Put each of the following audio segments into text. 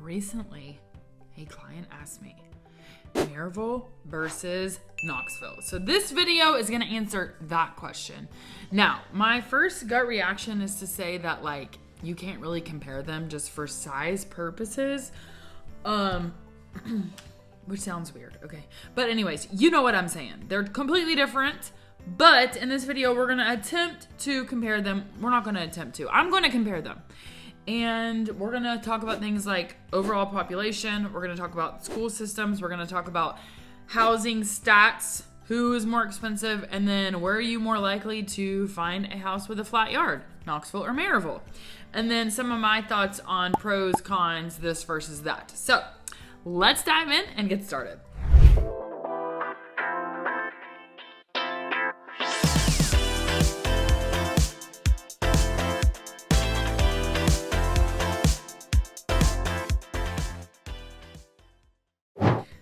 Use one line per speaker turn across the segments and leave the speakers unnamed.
recently a client asked me, Maryville versus Knoxville. So this video is going to answer that question. Now, my first gut reaction is to say that like you can't really compare them just for size purposes. Which sounds weird, okay. But anyways, you know what I'm saying. They're completely different, but in this video, we're gonna attempt to compare them. We're not gonna attempt to. I'm gonna compare them. And we're gonna talk about things like overall population. We're gonna talk about school systems. We're gonna talk about housing stats, who is more expensive, and then where are you more likely to find a house with a flat yard, Knoxville or Maryville? And then some of my thoughts on pros, cons, this versus that. So let's dive in and get started.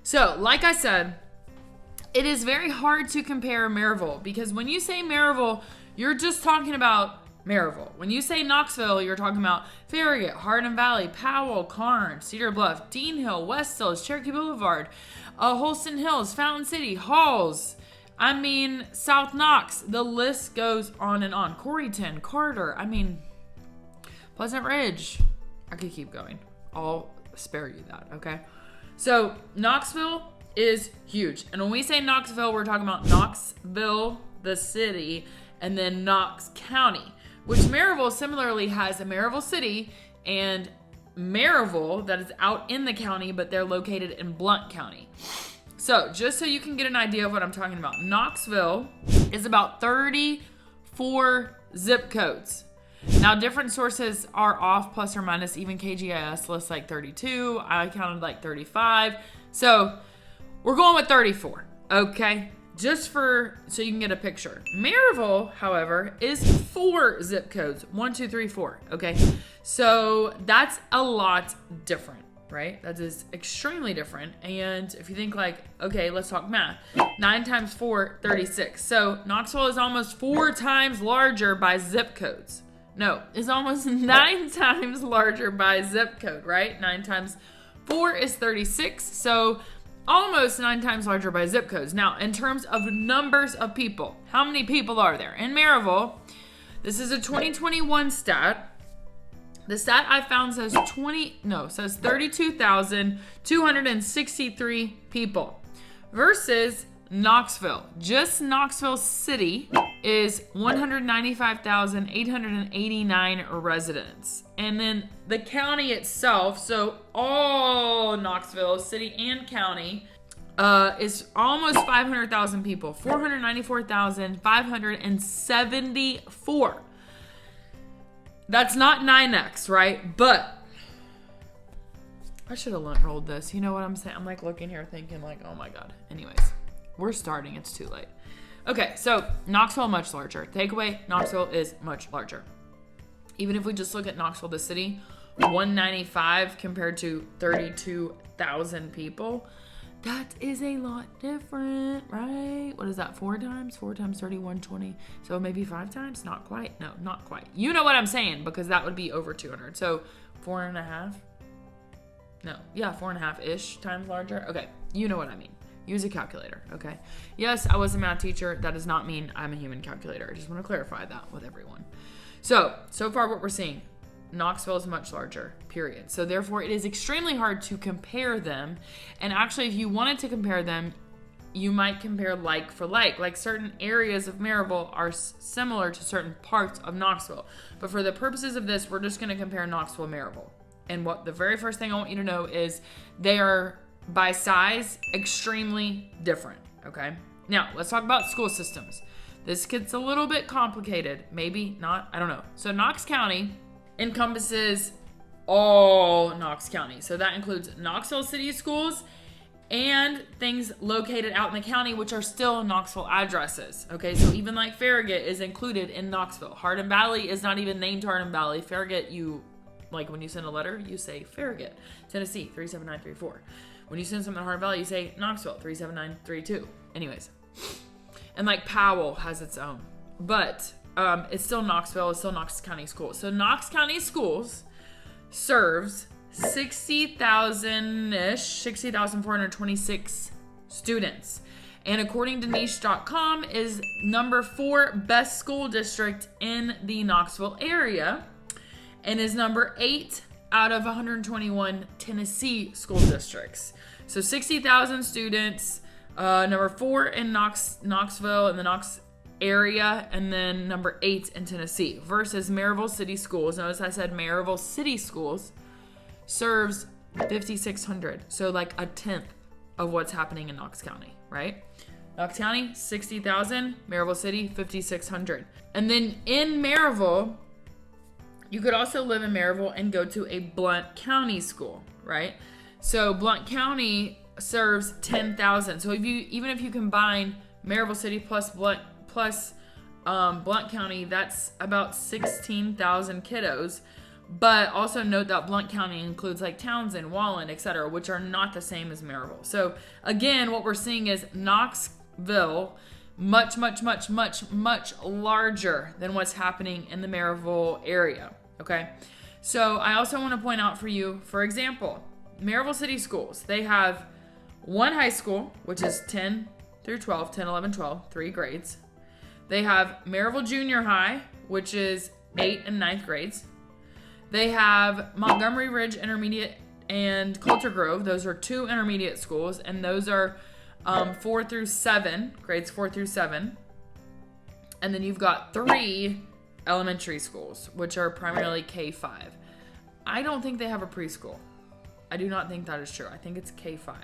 So, like I said, it is very hard to compare Maryville because when you say Maryville, you're just talking about Maryville. When you say Knoxville, you're talking about Farragut, Hardin Valley, Powell, Karn, Cedar Bluff, Dean Hill, West Hills, Cherokee Boulevard, Holston Hills, Fountain City, Halls, South Knox. The list goes on and on. Coreyton, Carter, Pleasant Ridge. I could keep going. I'll spare you that, okay? So Knoxville is huge. And when we say Knoxville, we're talking about Knoxville, the city, and then Knox County, which Maryville similarly has a Maryville city and Maryville that is out in the county, but they're located in Blount County. So just so you can get an idea of what I'm talking about, Knoxville is about 34 zip codes. Now, different sources are off, plus or minus. Even KGIS lists like 32. I counted like 35. So we're going with 34, okay? Just so you can get a picture. Maryville, however, is 4 zip codes. 1, 2, 3, 4, okay? So that's a lot different, right? That is extremely different. And if you think like, okay, let's talk math. 9 times 4, 36. So Knoxville is almost 4 times larger by zip codes. No, it's almost 9 times larger by zip code, right? 9 times 4 is 36. So almost 9 times larger by zip codes. Now, in terms of numbers of people, how many people are there? In Maryville, this is a 2021 stat. The stat I found says 32,263 people versus Knoxville. Just Knoxville City is 195,889 residents. And then the county itself, so all Knoxville, city and county, is almost 500,000 people. 494,574. That's not 9x, right? But I should have rolled this. You know what I'm saying? I'm like looking here thinking like, oh my God. Anyways. We're starting. It's too late. Okay, so Knoxville, much larger. Takeaway, Knoxville is much larger. Even if we just look at Knoxville, the city, 195 compared to 32,000 people, that is a lot different, right? What is that, 4 times? 4 times 30, 120. So maybe 5 times? Not quite. No, not quite. You know what I'm saying, because that would be over 200. So 4.5? No, yeah, 4.5-ish times larger. Okay, you know what I mean. Use a calculator, okay? Yes, I was a math teacher. That does not mean I'm a human calculator. I just want to clarify that with everyone. So far what we're seeing, Knoxville is much larger, period. So therefore, it is extremely hard to compare them. And actually, if you wanted to compare them, you might compare like for like. Like certain areas of Maryville are similar to certain parts of Knoxville. But for the purposes of this, we're just going to compare Knoxville and Maryville. And what the very first thing I want you to know is they are, by size, extremely different, okay? Now, let's talk about school systems. This gets a little bit complicated. Maybe not, I don't know. So Knox County encompasses all Knox County. So that includes Knoxville City Schools and things located out in the county, which are still Knoxville addresses, okay? So even like Farragut is included in Knoxville. Hardin Valley is not even named Hardin Valley. Farragut, like when you send a letter, you say Farragut, Tennessee, 37934. When you send something to Hardin Valley, you say Knoxville, 37932. Anyways. And like Powell has its own. But it's still Knoxville. It's still Knox County Schools. So Knox County Schools serves 60,000-ish, 60,426 students. And according to niche.com, is number 4 best school district in the Knoxville area, and is number 8 out of 121 Tennessee school districts. So 60,000 students, number 4 in Knoxville in the Knox area, and then number 8 in Tennessee, versus Maryville City Schools. Notice I said Maryville City Schools serves 5,600. So like a tenth of what's happening in Knox County, right? Knox County, 60,000. Maryville City, 5,600. And then in Maryville, you could also live in Maryville and go to a Blount County school, right? So Blount County serves 10,000. So even if you combine Maryville City plus Blount County, that's about 16,000 kiddos. But also note that Blount County includes like Townsend, Wallen, etc., which are not the same as Maryville. So again, what we're seeing is Knoxville much larger than what's happening in the Maryville area. Okay. So I also want to point out for you, for example, Maryville City Schools, they have one high school, which is 10 through 12, 10, 11, 12, 3 grades. They have Maryville Junior High, which is 8th and 9th grades. They have Montgomery Ridge Intermediate and Coulter Grove. Those are 2 intermediate schools, and those are 4 through 7, grades 4 through 7. And then you've got 3 elementary schools, which are primarily K-5. I don't think they have a preschool. I do not think that is true. I think it's K-5.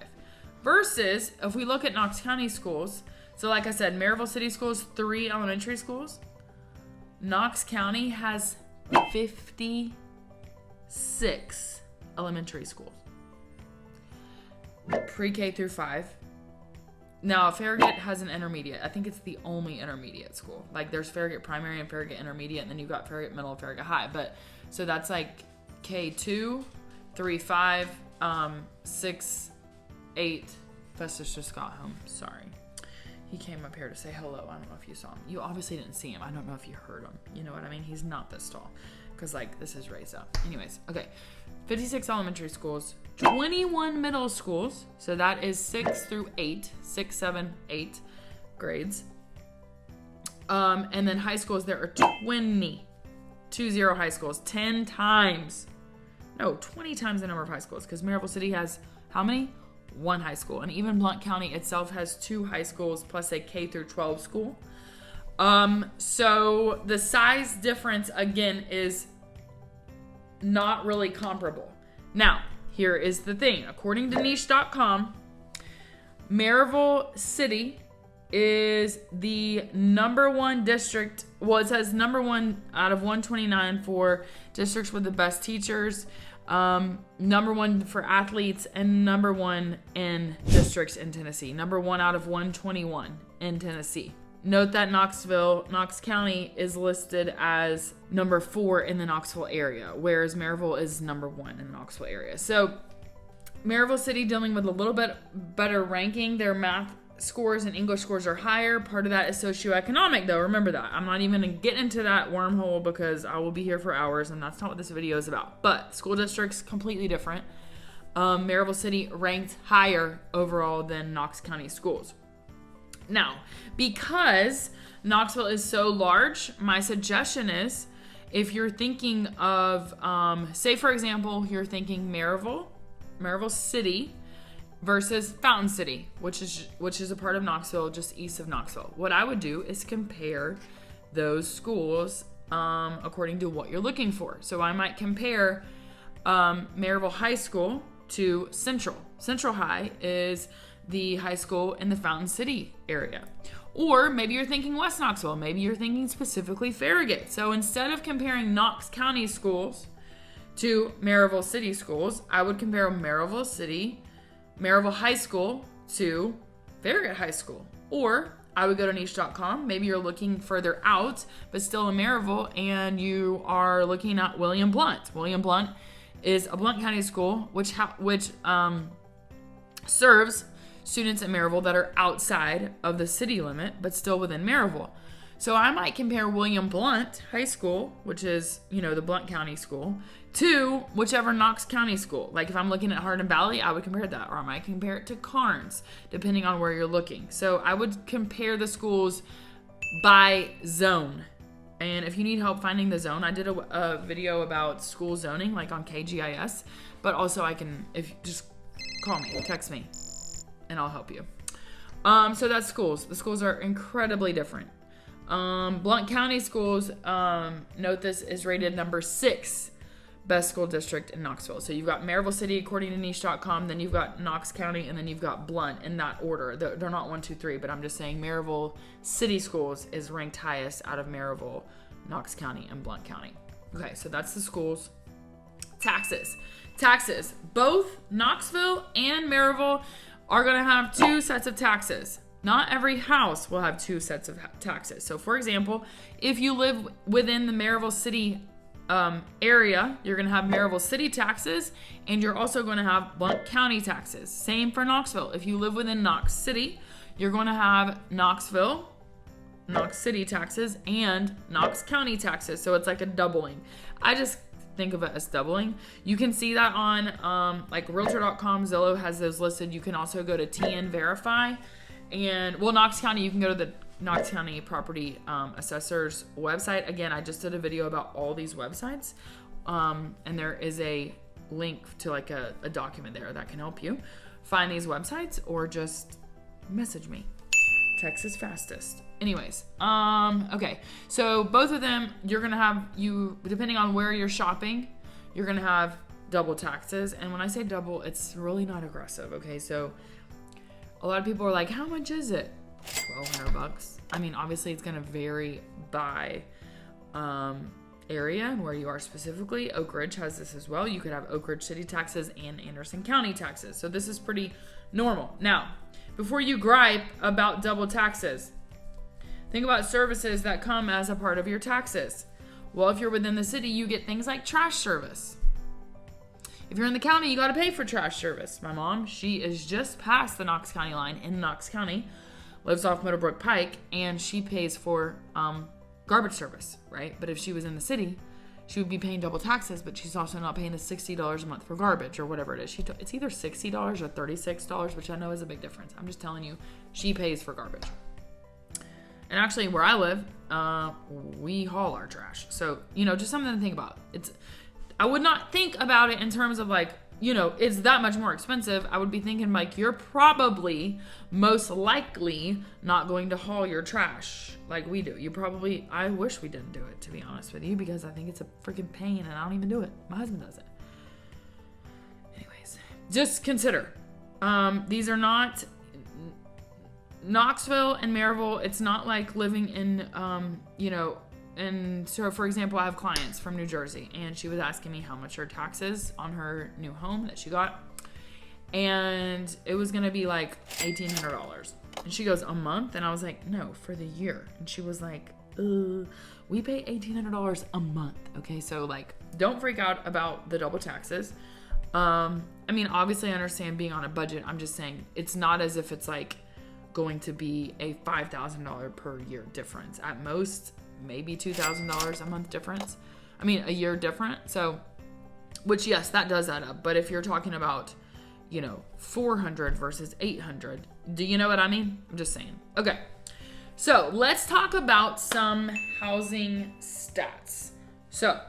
Versus, if we look at Knox County schools, so like I said, Maryville City Schools, 3 elementary schools. Knox County has 56 elementary schools. Pre-K through 5. Now, Farragut has an intermediate. I think it's the only intermediate school. Like, there's Farragut Primary and Farragut Intermediate, and then you've got Farragut Middle and Farragut High. But, so that's like K2, 3, 5, 6, 8. Festus just got home. Sorry. He came up here to say hello. I don't know if you saw him. You obviously didn't see him. I don't know if you heard him. You know what I mean? He's not this tall. Because, like, this is raised up. Anyways, okay. 56 elementary schools. 21 middle schools. So that is 6 through 8. 6, 7, 8 grades. And then high schools, there are 20 high schools. 20 times the number of high schools. Because Maryville City has how many? 1 high school. And even Blount County itself has 2 high schools plus a K through 12 school. So the size difference, again, is not really comparable. Now, here is the thing. According to niche.com, Maryville City is the number 1 district. Well, it says number 1 out of 129 for districts with the best teachers, number 1 for athletes, and number 1 in districts in Tennessee. Number 1 out of 121 in Tennessee. Note that Knox County is listed as number 4 in the Knoxville area, whereas Maryville is number 1 in the Knoxville area. So Maryville City dealing with a little bit better ranking. Their math scores and English scores are higher. Part of that is socioeconomic, though. Remember that. I'm not even going to get into that wormhole because I will be here for hours, and that's not what this video is about. But school districts, completely different. Maryville City ranked higher overall than Knox County schools. Now, because Knoxville is so large, my suggestion is, if you're thinking of, say for example, you're thinking Maryville City versus Fountain City, which is a part of Knoxville, just east of Knoxville. What I would do is compare those schools according to what you're looking for. So I might compare Maryville High School to Central. Central High is the high school in the Fountain City area. Or maybe you're thinking West Knoxville. Maybe you're thinking specifically Farragut. So instead of comparing Knox County schools to Maryville City schools, I would compare Maryville High School to Farragut High School. Or I would go to niche.com. Maybe you're looking further out, but still in Maryville, and you are looking at William Blount. William Blount is a Blount County school which serves students in Maryville that are outside of the city limit, but still within Maryville. So I might compare William Blount High School, which is, the Blount County school, to whichever Knox County school. Like if I'm looking at Hardin Valley, I would compare that, or I might compare it to Carnes, depending on where you're looking. So I would compare the schools by zone. And if you need help finding the zone, I did a video about school zoning, like on KGIS, but also if you just call me, text me, and I'll help you. So that's schools. The schools are incredibly different. Blount County schools, note this, is rated number 6 best school district in Knoxville. So you've got Maryville City according to niche.com, then you've got Knox County, and then you've got Blount in that order. They're not 1, 2, 3, but I'm just saying Maryville City Schools is ranked highest out of Maryville, Knox County, and Blount County. Okay, so that's the schools. Taxes. Both Knoxville and Maryville are going to have 2 sets of taxes. Not every house will have 2 sets of taxes. So for example, if you live within the Maryville City area, you're going to have Maryville City taxes, and you're also going to have Blount County taxes. Same for Knoxville. If you live within Knox City, you're going to have Knox City taxes and Knox County taxes. So it's like a doubling. I just think of it as doubling. You can see that on like realtor.com. Zillow has those listed. You can also go to TN Verify, and Knox County, you can go to the Knox County Property Assessor's website. Again, I just did a video about all these websites, and there is a link to like a document there that can help you find these websites, or just message me. Text is fastest. Anyways, okay, so both of them, you're gonna have, depending on where you're shopping, you're gonna have double taxes. And when I say double, it's really not aggressive. Okay, so a lot of people are like, how much is it? $1,200. I mean, obviously it's gonna vary by area and where you are specifically. Oak Ridge has this as well. You could have Oak Ridge City taxes and Anderson County taxes. So this is pretty normal. Now, before you gripe about double taxes, think about services that come as a part of your taxes. Well, if you're within the city, you get things like trash service. If you're in the county, you got to pay for trash service. My mom, she is just past the Knox County line in Knox County, lives off Middlebrook Pike, and she pays for garbage service, right? But if she was in the city, she would be paying double taxes, but she's also not paying the $60 a month for garbage or whatever it is. It's either $60 or $36, which I know is a big difference. I'm just telling you, she pays for garbage. And actually, where I live, we haul our trash. So, just something to think about. I would not think about it in terms of like, it's that much more expensive. I would be thinking like, you're probably most likely not going to haul your trash like we do. I wish we didn't do it, to be honest with you, because I think it's a freaking pain and I don't even do it. My husband does it. Anyways, just consider, these are not Knoxville and Maryville. It's not like living in, and so, for example, I have clients from New Jersey, and she was asking me how much her taxes on her new home that she got, and it was going to be like $1,800. And she goes, a month? And I was like, no, for the year. And she was like, we pay $1,800 a month. Okay, so like, don't freak out about the double taxes. I mean, obviously I understand being on a budget. I'm just saying it's not as if it's like going to be a $5,000 per year difference. At most, maybe $2,000 a month difference. I mean, a year different. So, which yes, that does add up. But if you're talking about, $400 versus $800, do you know what I mean? I'm just saying. Okay. So let's talk about some housing stats. So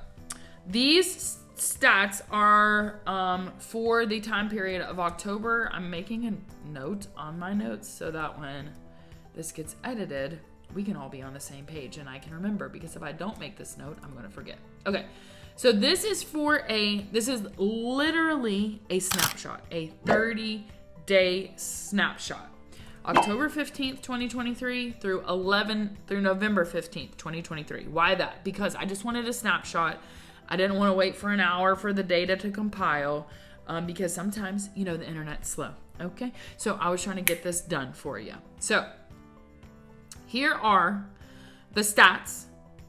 these stats are for the time period of October. I'm making a note on my notes so that when this gets edited, we can all be on the same page and I can remember, because if I don't make this note, I'm going to forget. Okay. So this is literally a snapshot, a 30-day snapshot. October 15th, 2023 through November 15th, 2023. Why that? Because I just wanted a snapshot. I didn't want to wait for an hour for the data to compile, because sometimes, the internet's slow. Okay. So I was trying to get this done for you. So here are the stats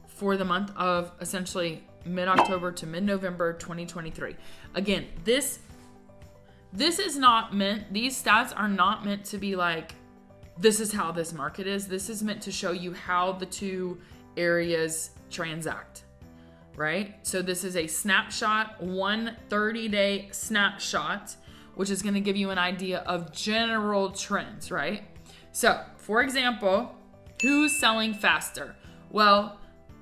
for the month of essentially mid-October to mid-November 2023. Again, this is not meant, these stats are not meant to be like, this is how this market is. This is meant to show you how the two areas transact. right? So this is a snapshot, 130-day snapshot, which is going to give you an idea of general trends, right? So, for example, who's selling faster? Well,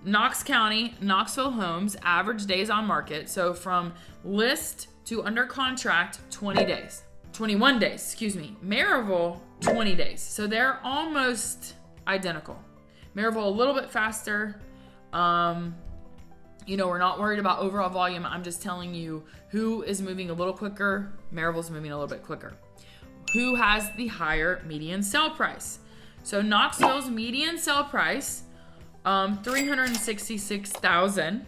Knox County, Knoxville homes, average days on market. So from list to under contract, 21 days, Maryville, 20 days. So they're almost identical. Maryville a little bit faster. We're not worried about overall volume. I'm just telling you who is moving a little quicker. Maryville's moving a little bit quicker. Who has the higher median sale price? So Knoxville's median sale price, $366,000.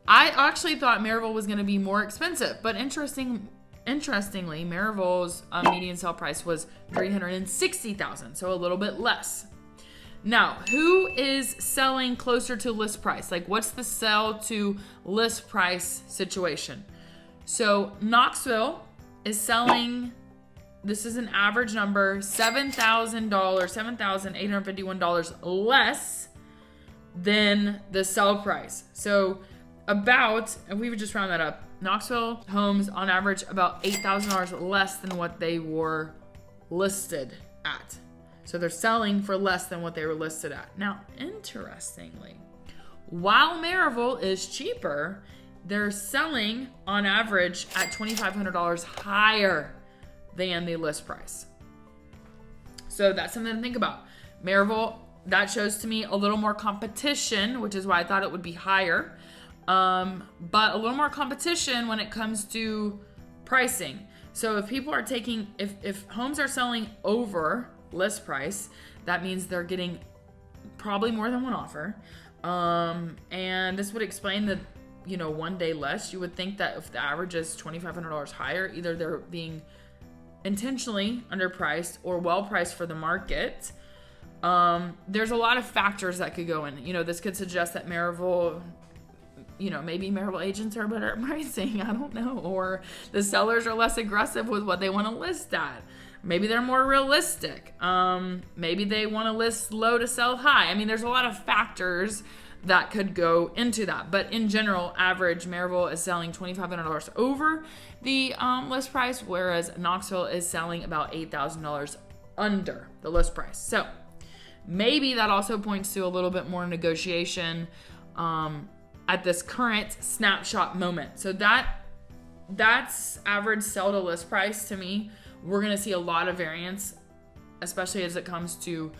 I actually thought Maryville was going to be more expensive, but interestingly, Maryville's median sale price was $360,000, so a little bit less. Now, who is selling closer to list price? Like, what's the sell to list price situation? So Knoxville is selling, this is an average number, $7,851 less than the sell price. So about, and we would just round that up, Knoxville homes on average about $8,000 less than what they were listed at. So they're selling for less than what they were listed at. Now, interestingly, while Maryville is cheaper, they're selling on average at $2,500 higher than the list price. So that's something to think about. Maryville, that shows to me a little more competition, which is why I thought it would be higher. But a little more competition when it comes to pricing. So if people are taking, if homes are selling over list price, that means they're getting probably more than one offer. And this would explain the, 1 day less. You would think that if the average is $2,500 higher, either they're being intentionally underpriced or well priced for the market. There's a lot of factors that could go in. This could suggest that Maryville, maybe Maryville agents are better at pricing. I don't know. Or the sellers are less aggressive with what they want to list at. Maybe they're more realistic. Maybe they want to list low to sell high. I mean, there's a lot of factors that could go into that. But in general, average Maryville is selling $2,500 over the list price, whereas Knoxville is selling about $8,000 under the list price. So maybe that also points to a little bit more negotiation at this current snapshot moment. So that's average sell to list price to me. We're going to see a lot of variance, especially as it comes to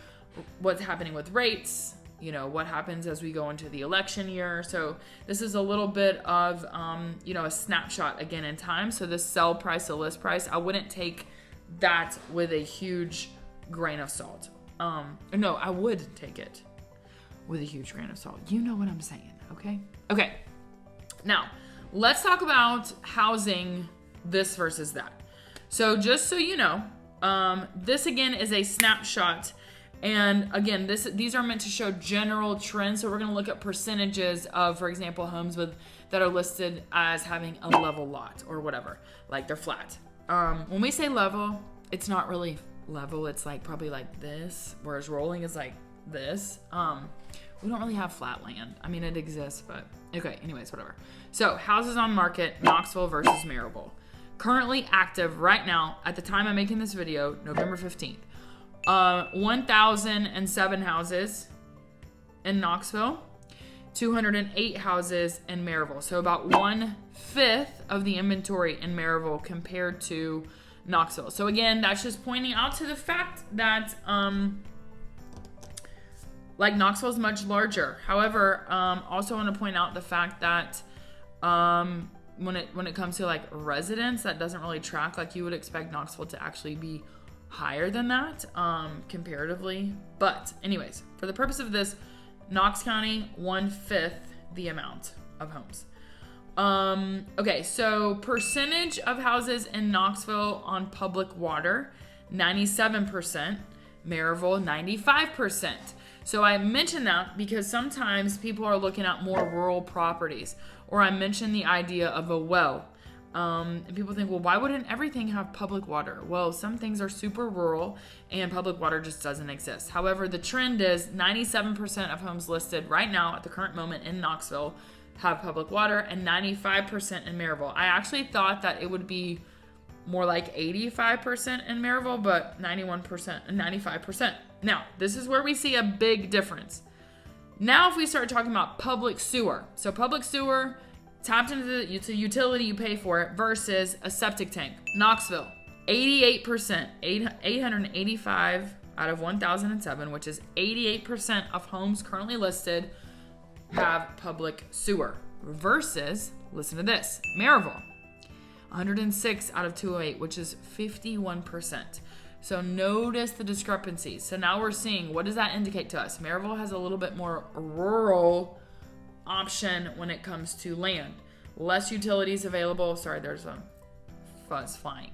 what's happening with rates, what happens as we go into the election year. So this is a little bit of, a snapshot again in time. So the sell price to list price, I wouldn't take that with a huge grain of salt. No, I would take it with a huge grain of salt. You know what I'm saying, okay? Okay. Now, let's talk about housing this versus that. So just so you know, this again is a snapshot. And again, these are meant to show general trends. So we're going to look at percentages of, for example, homes that are listed as having a level lot or whatever, like they're flat. When we say level, it's not really level. It's like probably like this, whereas rolling is like this. We don't really have flat land. I mean, it exists, but okay. Anyways, whatever. So houses on market, Knoxville versus Maryville. Currently active right now, at the time I'm making this video, November 15th, 1,007 houses in Knoxville, 208 houses in Maryville. So about 1/5 of the inventory in Maryville compared to Knoxville. So again, that's just pointing out to the fact that Knoxville is much larger. However, also want to point out the fact that when it comes to residents, that doesn't really track. You would expect Knoxville to actually be higher than that comparatively. But anyways, for the purpose of this, Knox County, 1/5 the amount of homes. Okay, so percentage of houses in Knoxville on public water, 97%. Maryville, 95%. So I mention that because sometimes people are looking at more rural properties, or I mentioned the idea of a well. And people think, well, why wouldn't everything have public water? Well, some things are super rural and public water just doesn't exist. However, the trend is 97% of homes listed right now at the current moment in Knoxville have public water, and 95% in Maryville. I actually thought that it would be more like 85% in Maryville, but 91% and 95%. Now, this is where we see a big difference. Now, if we start talking about public sewer. So public sewer, tapped into the utility, you pay for it, versus a septic tank. Knoxville, 88%, 885 out of 1,007, which is 88% of homes currently listed have public sewer. Versus, listen to this, Maryville, 106 out of 208, which is 51%. So notice the discrepancies. So now we're seeing, what does that indicate to us? Maryville has a little bit more rural option when it comes to land. Less utilities available. Sorry, there's a fuzz flying.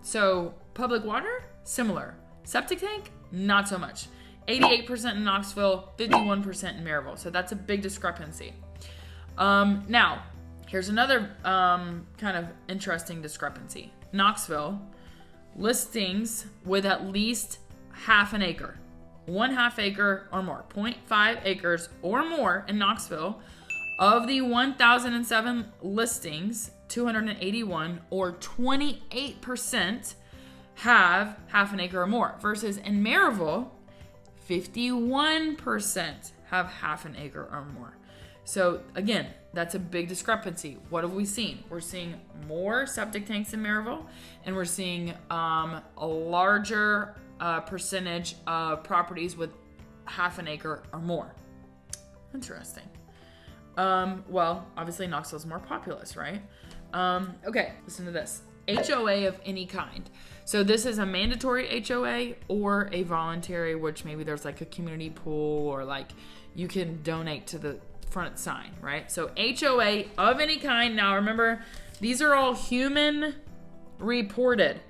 So public water, similar. Septic tank, not so much. 88% in Knoxville, 51% in Maryville. So that's a big discrepancy. Now, here's another kind of interesting discrepancy. Knoxville, listings with at least half an acre. 1/2 acre or more. 0.5 acres or more in Knoxville. Of the 1,007 listings, 281 or 28% have half an acre or more. Versus in Maryville, 51% have half an acre or more. So again, that's a big discrepancy. What have we seen? We're seeing more septic tanks in Maryville, and we're seeing a larger percentage of properties with half an acre or more. Interesting. Well, obviously Knoxville's more populous, right? Okay, listen to this. HOA of any kind. So this is a mandatory HOA or a voluntary, which maybe there's like a community pool or like you can donate to the front sign, right? So HOA of any kind. Now remember, these are all human reported.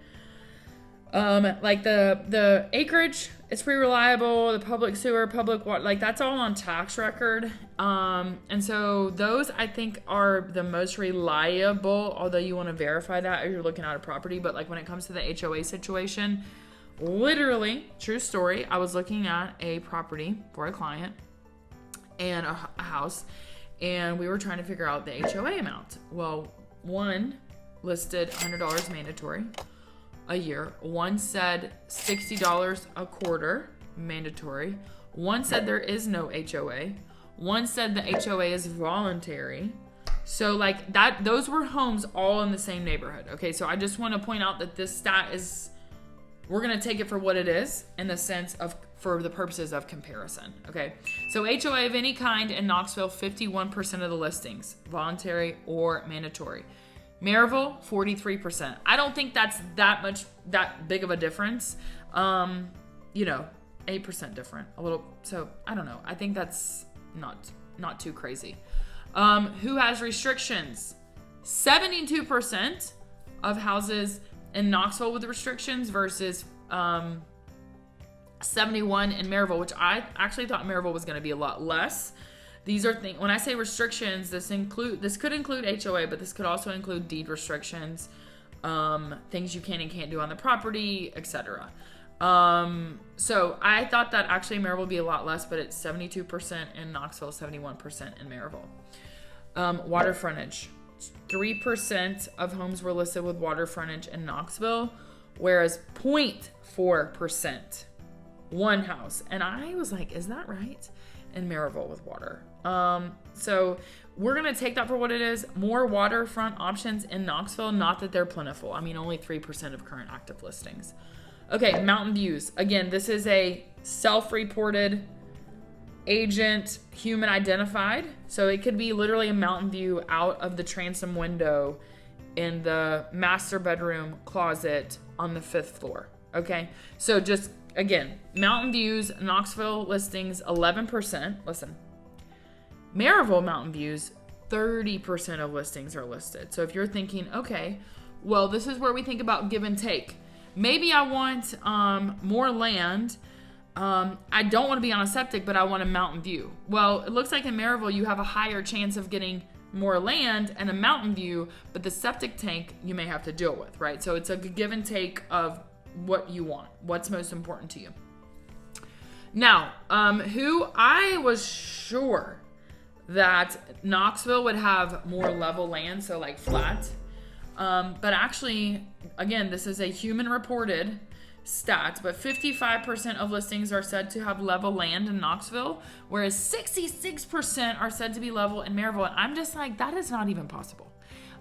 Like the acreage, it's pretty reliable. The public sewer, public water, like that's all on tax record. And so those I think are the most reliable, although you want to verify that if you're looking at a property. But like when it comes to the HOA situation, literally, true story, I was looking at a property for a client and a house, and we were trying to figure out the HOA amount. Well, one listed $100 mandatory a year. One said $60 a quarter mandatory. One said there is no HOA. One said the HOA is voluntary. So like that, those were homes all in the same neighborhood. Okay, so I just want to point out that this stat is, we're going to take it for what it is in the sense of, for the purposes of comparison. Okay, so HOA of any kind in Knoxville, 51% of the listings, voluntary or mandatory. Maryville, 43%. I don't think that's that big of a difference. 8% different, a little. So I don't know. I think that's not too crazy. Who has restrictions? 72% of houses in Knoxville with restrictions versus 71 in Maryville, which I actually thought Maryville was going to be a lot less. These are things, when I say restrictions, this could include HOA, but this could also include deed restrictions, things you can and can't do on the property, etc. So I thought that actually Maryville would be a lot less, but it's 72% in Knoxville, 71% in Maryville. Water frontage. 3% of homes were listed with water frontage in Knoxville, whereas 0.4%, one house. And I was like, is that right? In Maryville with water. So we're going to take that for what it is. More waterfront options in Knoxville, not that they're plentiful. I mean, only 3% of current active listings. Okay, mountain views. Again, this is a self-reported agent, human identified. So it could be literally a mountain view out of the transom window in the master bedroom closet on the 5th floor. Okay, so just again, mountain views, Knoxville listings, 11%. Listen, Maryville mountain views, 30% of listings are listed. So if you're thinking, okay, well, this is where we think about give and take. Maybe I want more land. I don't want to be on a septic, but I want a mountain view. Well, it looks like in Maryville, you have a higher chance of getting more land and a mountain view, but the septic tank you may have to deal with, right? So it's a give and take of what you want, what's most important to you. Now, who I was sure that Knoxville would have more level land, so like flat. But actually, again, this is a human reported stat, but 55% of listings are said to have level land in Knoxville, whereas 66% are said to be level in Maryville. And I'm just like, that is not even possible.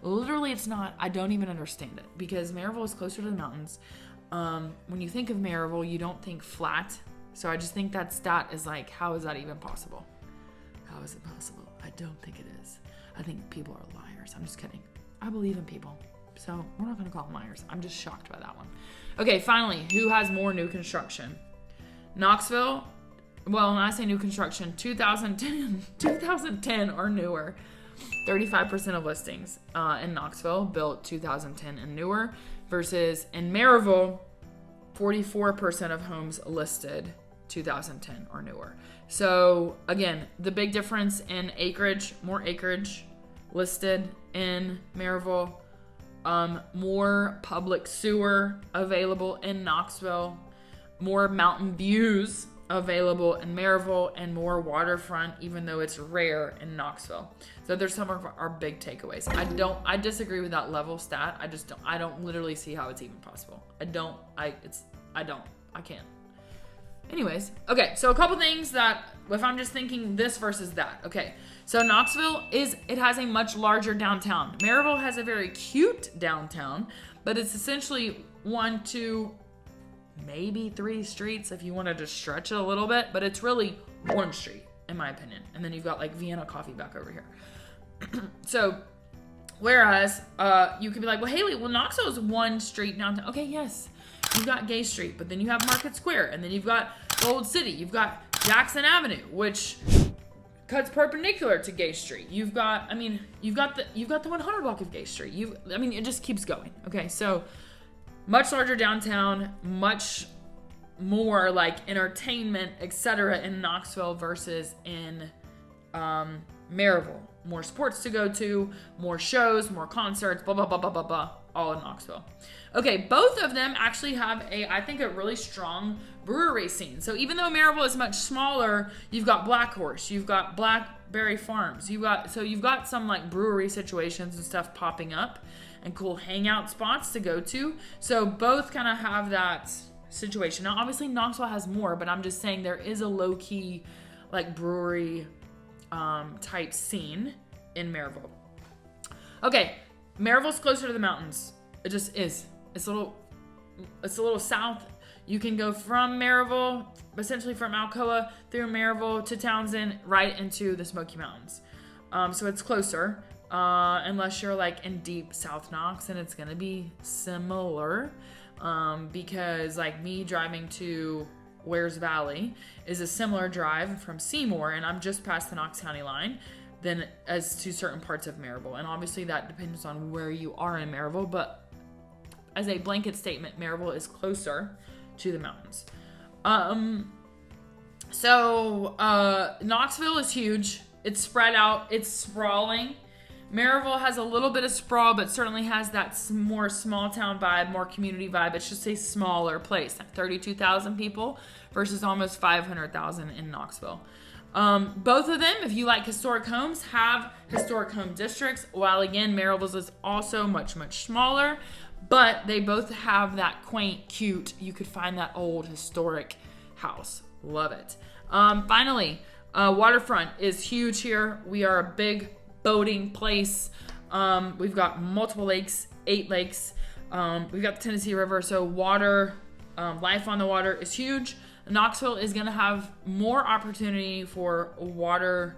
Literally, it's not. I don't even understand it, because Maryville is closer to the mountains. When you think of Maryville, you don't think flat. So I just think that stat is like, how is that even possible? How is it possible? I don't think it is. I think people are liars. I'm just kidding. I believe in people. So we're not going to call them liars. I'm just shocked by that one. Okay, finally, who has more new construction? Knoxville. Well, when I say new construction, 2010 or newer. 35% of listings in Knoxville built 2010 and newer, versus in Maryville, 44% of homes listed 2010 or newer. So again, the big difference in acreage, more acreage listed in Maryville, more public sewer available in Knoxville, more mountain views available in Maryville, and more waterfront, even though it's rare in Knoxville. So there's some of our big takeaways. I disagree with that level stat. I don't literally see how it's even possible. I can't. Anyways, okay, so a couple things that, if I'm just thinking this versus that, okay. So Knoxville it has a much larger downtown. Maryville has a very cute downtown, but it's essentially 1, 2, maybe 3 streets if you wanted to stretch it a little bit, but it's really 1 street, in my opinion. And then you've got like Vienna Coffee back over here. So, whereas you could be like, well, Haley, Knoxville is 1 street downtown. Okay, yes. You've got Gay Street, but then you have Market Square, and then you've got Old City. You've got Jackson Avenue, which cuts perpendicular to Gay Street. You've got the 100 block of Gay Street. It just keeps going. Okay, so much larger downtown, much more like entertainment, etc. in Knoxville versus in Maryville. More sports to go to, more shows, more concerts, blah, blah, blah, blah, blah, blah, all in Knoxville. Okay, both of them actually have I think a really strong brewery scene. So even though Maryville is much smaller, you've got Black Horse, you've got Blackberry Farms, you've got some like brewery situations and stuff popping up, and cool hangout spots to go to. So both kind of have that situation. Now, obviously Knoxville has more, but I'm just saying there is a low-key like brewery type scene in Maryville. Okay, Maryville's closer to the mountains. It just is. It's a little south. You can go from Maryville, essentially from Alcoa through Maryville to Townsend, right into the Smoky Mountains. So it's closer, unless you're like in deep South Knox, and it's gonna be similar, because like me driving to Wares Valley is a similar drive from Seymour, and I'm just past the Knox County line, than as to certain parts of Maryville. And obviously that depends on where you are in Maryville, but as a blanket statement, Maryville is closer to the mountains. So Knoxville is huge. It's spread out. It's sprawling. Maryville has a little bit of sprawl, but certainly has that more small town vibe, more community vibe. It's just a smaller place, like 32,000 people versus almost 500,000 in Knoxville. Both of them, if you like historic homes, have historic home districts, while again, Maryville's is also much, much smaller, but they both have that quaint, cute, you could find that old historic house. Love it. Finally, waterfront is huge here. We are a big boating place. We've got multiple lakes, 8 lakes. We've got the Tennessee River, so water, life on the water is huge. Knoxville is going to have more opportunity for water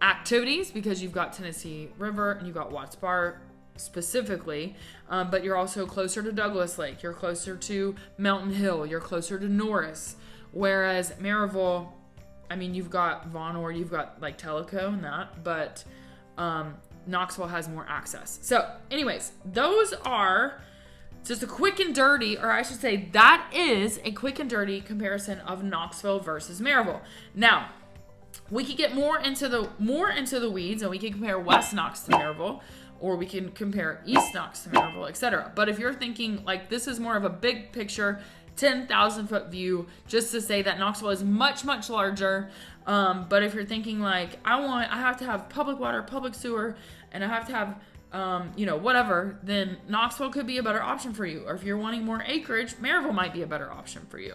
activities because you've got Tennessee River and you've got Watts Bar specifically, but you're also closer to Douglas Lake, you're closer to Mountain Hill, you're closer to Norris, whereas Maryville, I mean, you've got Vonore, you've got like Tellico and that, but Knoxville has more access. So anyways, those are just a quick and dirty, or I should say that is a quick and dirty comparison of Knoxville versus Maryville. Now, we could get more into the weeds, and we can compare West Knox to Maryville, or we can compare East Knox to Maryville, etc. But if you're thinking like this is more of a big picture, 10,000 foot view, just to say that Knoxville is much, much larger. But if you're thinking like, I have to have public water, public sewer, and I have to have, whatever, then Knoxville could be a better option for you. Or if you're wanting more acreage, Maryville might be a better option for you.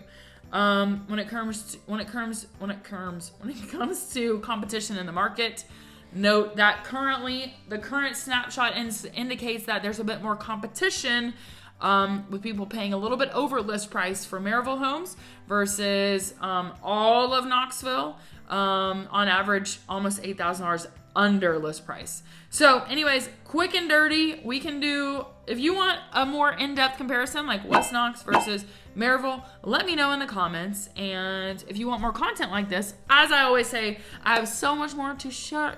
When it comes to competition in the market, note that currently the current snapshot indicates that there's a bit more competition, with people paying a little bit over list price for Maryville homes versus all of Knoxville, on average almost $8,000 under list price. So anyways, quick and dirty, we can do, if you want a more in-depth comparison like West Knox versus Maryville, let me know in the comments. And if you want more content like this, as I always say, I have so much more to share.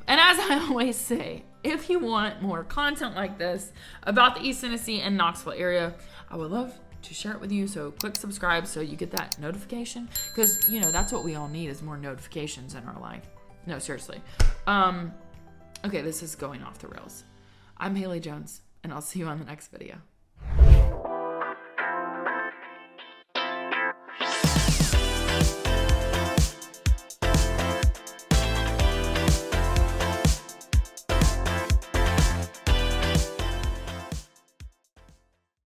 And as I always say, if you want more content like this about the East Tennessee and Knoxville area, I would love to share it with you. So click subscribe so you get that notification, because that's what we all need, is more notifications in our life. No, seriously. Okay, this is going off the rails. I'm Haley Jones, and I'll see you on the next video.